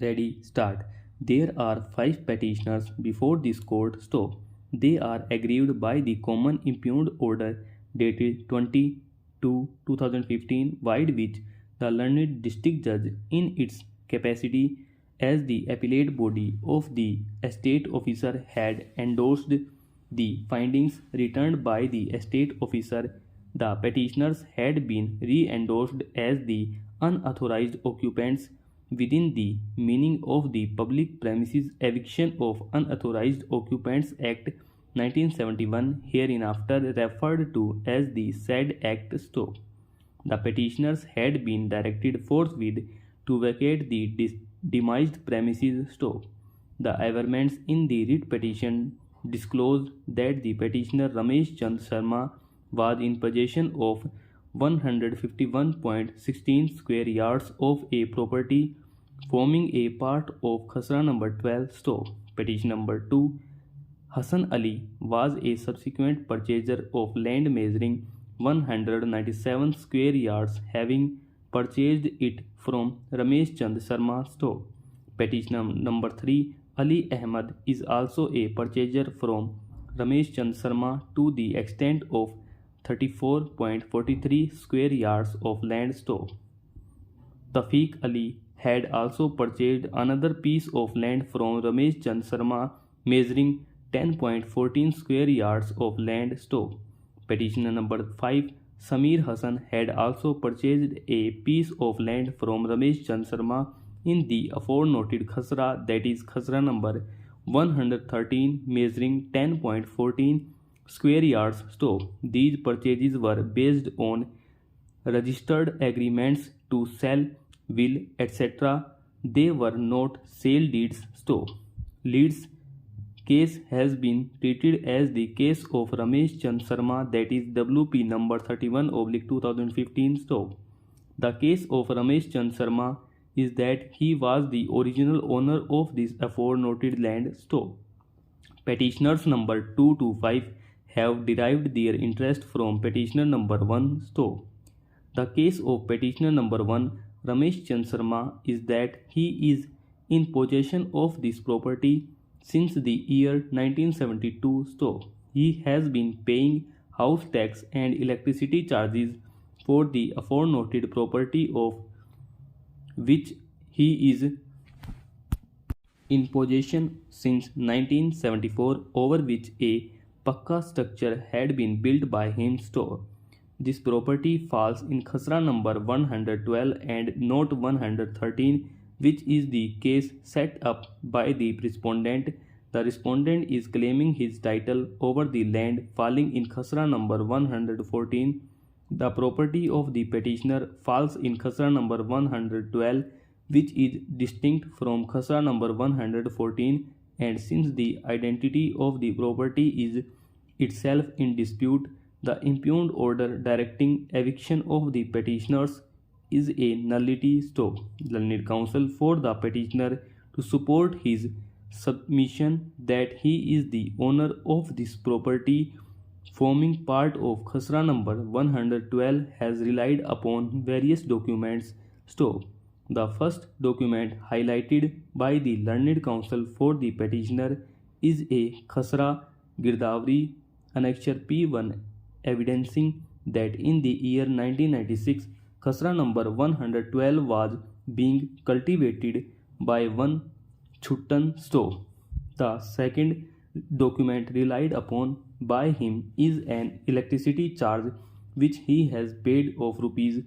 Ready, start. There are five petitioners before this court. Stop. They are aggrieved by the common impugned order dated 2015, wide which the learned district judge, in its capacity as the appellate body of the estate officer, had endorsed the findings returned by the estate officer. The petitioners had been re-endorsed as the unauthorized occupants within the meaning of the Public Premises Eviction of Unauthorized Occupants Act 1971, hereinafter referred to as the said Act. The petitioners had been directed forthwith to vacate the demised premises. The averments in the writ petition disclosed that the petitioner Ramesh Chand Sharma was in possession of 151.16 square yards of a property forming a part of Khasra number 12. Petition number 2. Hassan Ali was a subsequent purchaser of land measuring 197 square yards, having purchased it from Ramesh Chand Sharma. Petition number 3. Ali Ahmad is also a purchaser from Ramesh Chand Sharma to the extent of 34.43 square yards of land. Tafiq Ali had also purchased another piece of land from Ramesh Chand Sharma measuring 10.14 square yards of land. Petitioner number 5. Samir Hassan had also purchased a piece of land from Ramesh Chand Sharma in the aforenoted Khasra, that is Khasra number 113, measuring 10.14 square yards. These purchases were based on registered agreements to sell, will, etc. They were not sale deeds. Leeds case has been treated as the case of Ramesh Chand Sharma, that is WP number 31/2015. The case of Ramesh Chand Sharma is that he was the original owner of this aforenoted land. Petitioners number 2 to 5 have derived their interest from petitioner number 1. The case of petitioner number 1, Ramesh Chand Sharma, is that he is in possession of this property since the year 1972. He has been paying house tax and electricity charges for the aforenoted property, of which he is in possession since 1974, over which a Pakka structure had been built by him. This property falls in Khasra number 112 and note 113, which is the case set up by the respondent. The respondent is claiming his title over the land falling in Khasra number 114. The property of the petitioner falls in Khasra number 112, which is distinct from Khasra number 114, and since the identity of the property is itself in dispute, the impugned order directing eviction of the petitioners is a nullity. Learned counsel for the petitioner, to support his submission that he is the owner of this property forming part of Khasra number 112, has relied upon various documents. The first document highlighted by the learned counsel for the petitioner is a Khasra Girdavri Annexure P1, evidencing that in the year 1996, Khasra number 112 was being cultivated by one Chuttan. The second document relied upon by him is an electricity charge which he has paid of rupees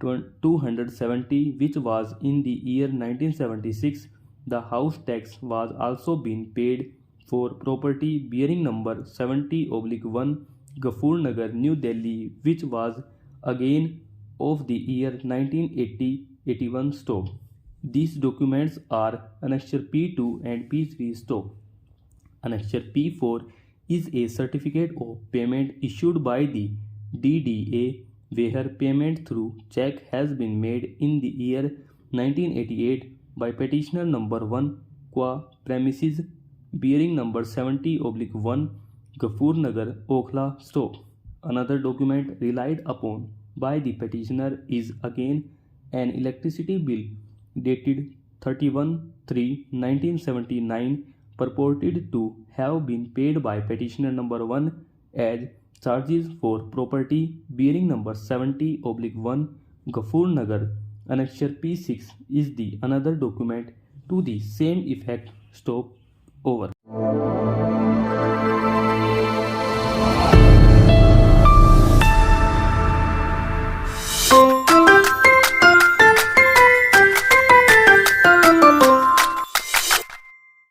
270, which was in the year 1976. The house tax was also being paid for property bearing number 70/1 Gafur Nagar, New Delhi, which was again of the year 1980-81. These documents are Annexure P2 and P3. Annexure P4 is a certificate of payment issued by the DDA, where payment through check has been made in the year 1988 by petitioner number 1 qua premises bearing number 70/1 Gafur Nagar, Okhla. Another document relied upon by the petitioner is again an electricity bill dated 31/3/1979 purported to have been paid by petitioner number 1 as charges for property bearing number 70/1 Gafur Nagar Annexure P6 is the another document to the same effect. Stop. Over.